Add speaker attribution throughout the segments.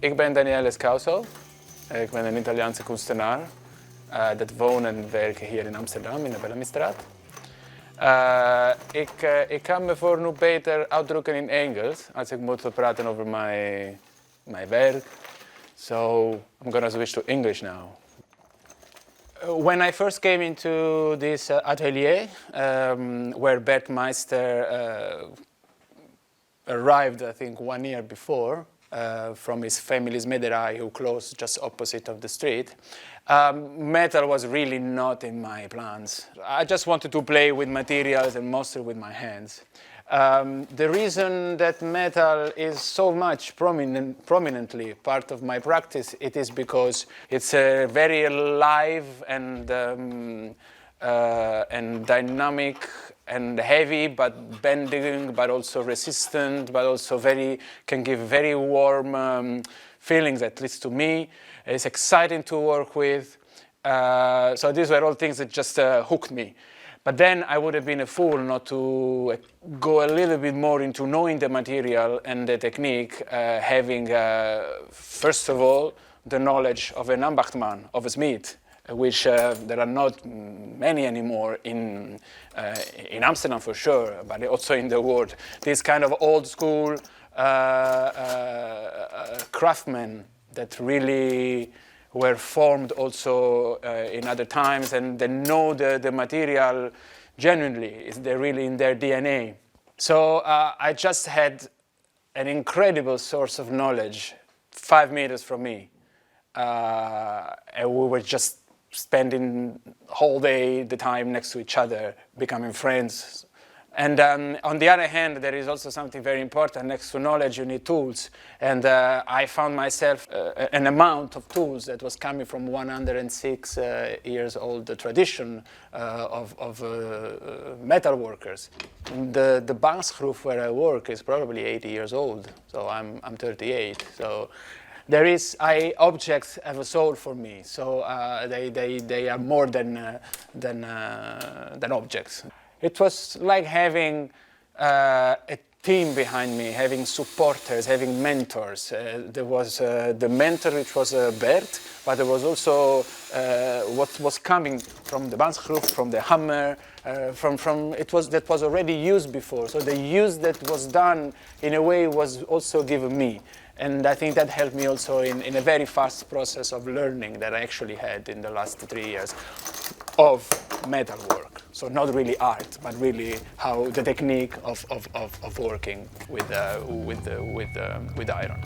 Speaker 1: Ik ben Daniele Scauso. Ik ben een Italiaanse kunstenaar. Dat woont en werkt hier in Amsterdam, in de Bellamystraat. Ik kan me voor nu beter uitdrukken in Engels als ik moet praten over mijn werk. So I'm gonna switch to English now. When I first came into this atelier, where Bert Meister arrived, I think, 1 year before, from his family's Mederai, who closed just opposite of the street. Metal was really not in my plans. I just wanted to play with materials and mostly with my hands. The reason that metal is so much prominently part of my practice, it is because it's very alive and dynamic and heavy, but bending, but also resistant, but also can give very warm feelings, at least to me. It's exciting to work with. So these were all things that just hooked me. But then I would have been a fool not to go a little bit more into knowing the material and the technique, having, first of all, the knowledge of an ambachtman, of a smith, which there are not many anymore in Amsterdam for sure, but also in the world. This kind of old school craftsmen that really were formed also in other times, and they know the material genuinely. They're really in their DNA. So I just had an incredible source of knowledge 5 meters from me. And we were just spending whole day the time next to each other, becoming friends. And on the other hand, there is also something very important. Next to knowledge, you need tools. And I found myself an amount of tools that was coming from 106 years old tradition of metal workers. The banksgroef where I work is probably 80 years old. So I'm 38. So objects have a soul for me. So they are more than objects. It was like having a team behind me, having supporters, having mentors. There was the mentor, which was Bert, but there was also what was coming from the bandsgroef, from the hammer, that was already used before. So the use that was done in a way was also given me. And I think that helped me also in a very fast process of learning that I actually had in the last 3 years of metal work. So not really art, but really how the technique of working with iron.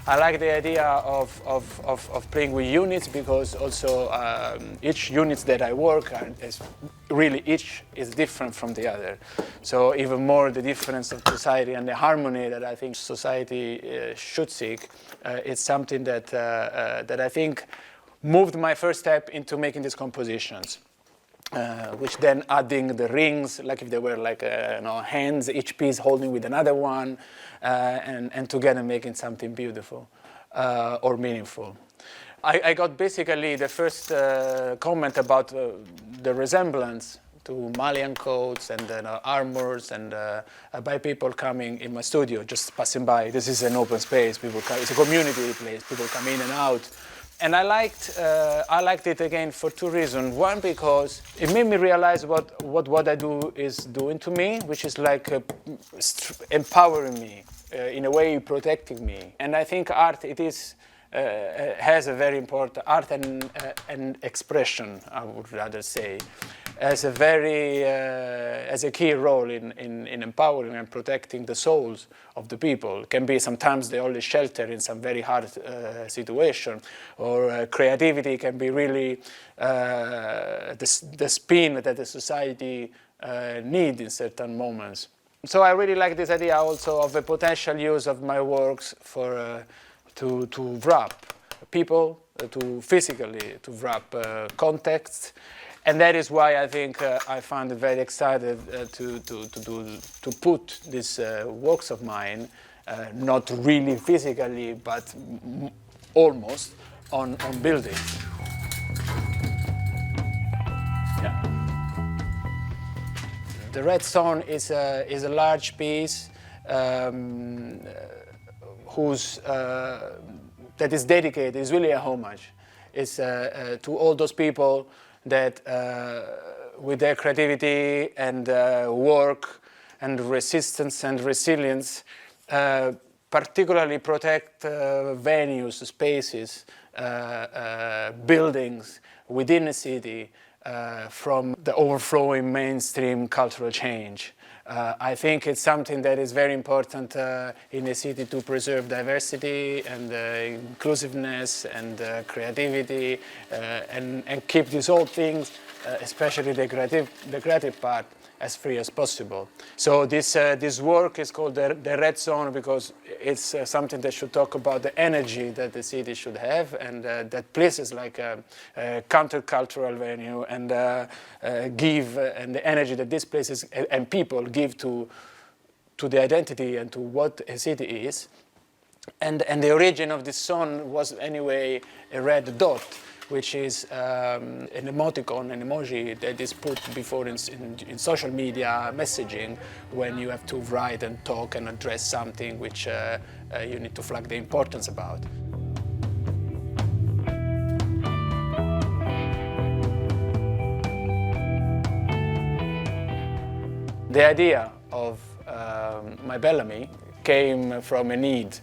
Speaker 1: I like the idea of playing with units because also each unit that I work on each is different from the other. So even more the difference of society and the harmony that I think society should seek is something that I think moved my first step into making these compositions. Which then adding the rings, like if they were like hands, each piece holding with another one, and together making something beautiful or meaningful. I got basically the first comment about the resemblance to Malian coats and armors, and by people coming in my studio, just passing by. This is an open space. It's a community place. People come in and out. And I liked it again for 2 reasons. One, because it made me realize what I do is doing to me, which is like empowering me, in a way protecting me. And I think art, has a very important, art and expression, I would rather say, as a key role in empowering and protecting the souls of the people. It can be sometimes the only shelter in some very hard situation, or creativity can be really the spin that the society needs in certain moments. So I really like this idea also of the potential use of my works to wrap people, to wrap contexts. And that is why I think I found it very excited to put these works of mine, not really physically, but almost, on buildings. Yeah. The red stone is a large piece that is dedicated, is really a homage. It's to all those people that with their creativity and work and resistance and resilience particularly protect venues, spaces, buildings within a city from the overflowing mainstream cultural change. I think it's something that is very important in a city to preserve diversity and inclusiveness and creativity and keep these old things, especially the creative part, as free as possible. So this work is called the Red Zone because it's something that should talk about the energy that the city should have, and that places like a countercultural venue and give, and the energy that these places and people give to the identity and to what a city is. And the origin of this zone was anyway a red dot, which is an emoticon, an emoji that is put before in social media messaging when you have to write and talk and address something which you need to flag the importance about. The idea of My Bellamy came from a need,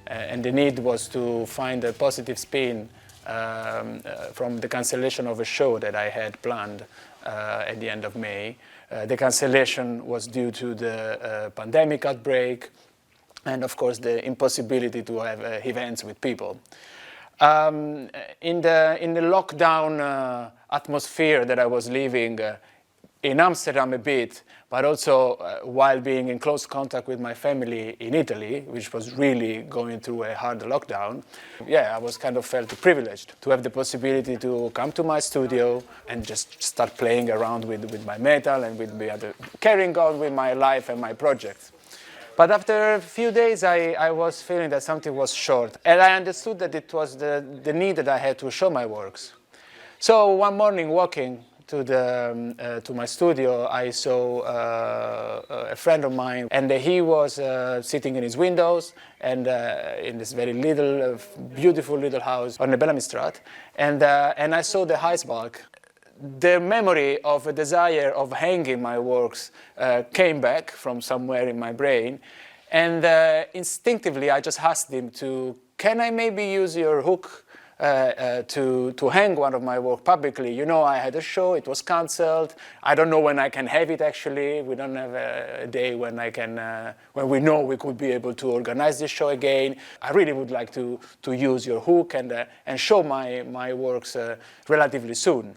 Speaker 1: and the need was to find a positive spin from the cancellation of a show that I had planned at the end of May. The cancellation was due to the pandemic outbreak and, of course, the impossibility to have events with people. In the lockdown atmosphere that I was living in Amsterdam a bit, but also while being in close contact with my family in Italy, which was really going through a hard lockdown, I was kind of felt privileged to have the possibility to come to my studio and just start playing around with my metal and with the other, carrying on with my life and my projects. But after a few days, I was feeling that something was short, and I understood that it was the need that I had to show my works. So one morning, walking to my studio, I saw a friend of mine, and he was sitting in his windows and in this very little, beautiful little house on the Bellamystraat, and I saw the Heisbalk. The memory of a desire of hanging my works came back from somewhere in my brain, and instinctively I just asked him can I maybe use your hook to hang one of my work publicly? You know, I had a show, it was cancelled. I don't know when I can have it actually. We don't have a day when when we know we could be able to organize this show again. I really would like to use your hook and show my works relatively soon.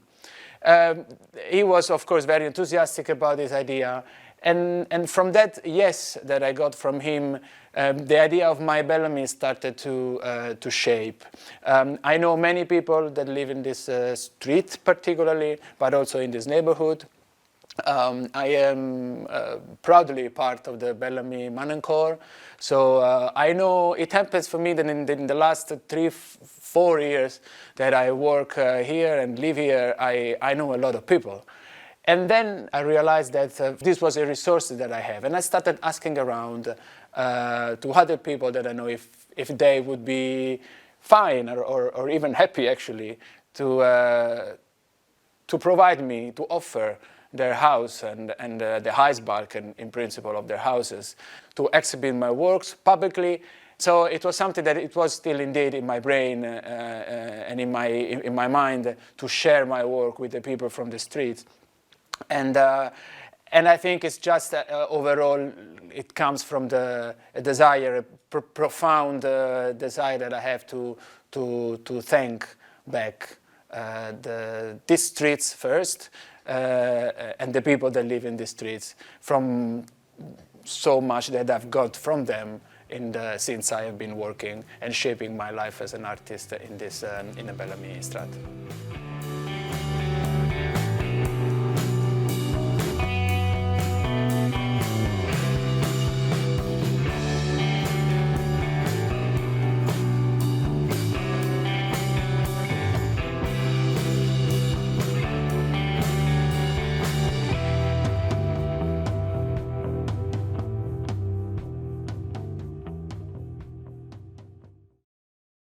Speaker 1: He was, of course, very enthusiastic about this idea. And from that yes that I got from him, the idea of My Bellamy started to shape. I know many people that live in this street particularly, but also in this neighborhood. I am proudly part of the Bellamy Manencore, so I know it happens for me that in the last 3-4 years that I work here and live here, I know a lot of people. And then I realized that this was a resource that I have, and I started asking around to other people that I know if they would be fine or even happy actually to provide me, to offer their house and the Heisbalk in principle of their houses to exhibit my works publicly. So it was something that it was still indeed in my brain and in my mind to share my work with the people from the streets. And I think it's just overall it comes from a desire, a profound desire that I have to thank back these streets first and the people that live in these streets from so much that I've got from them since I have been working and shaping my life as an artist in the Bellamystraat.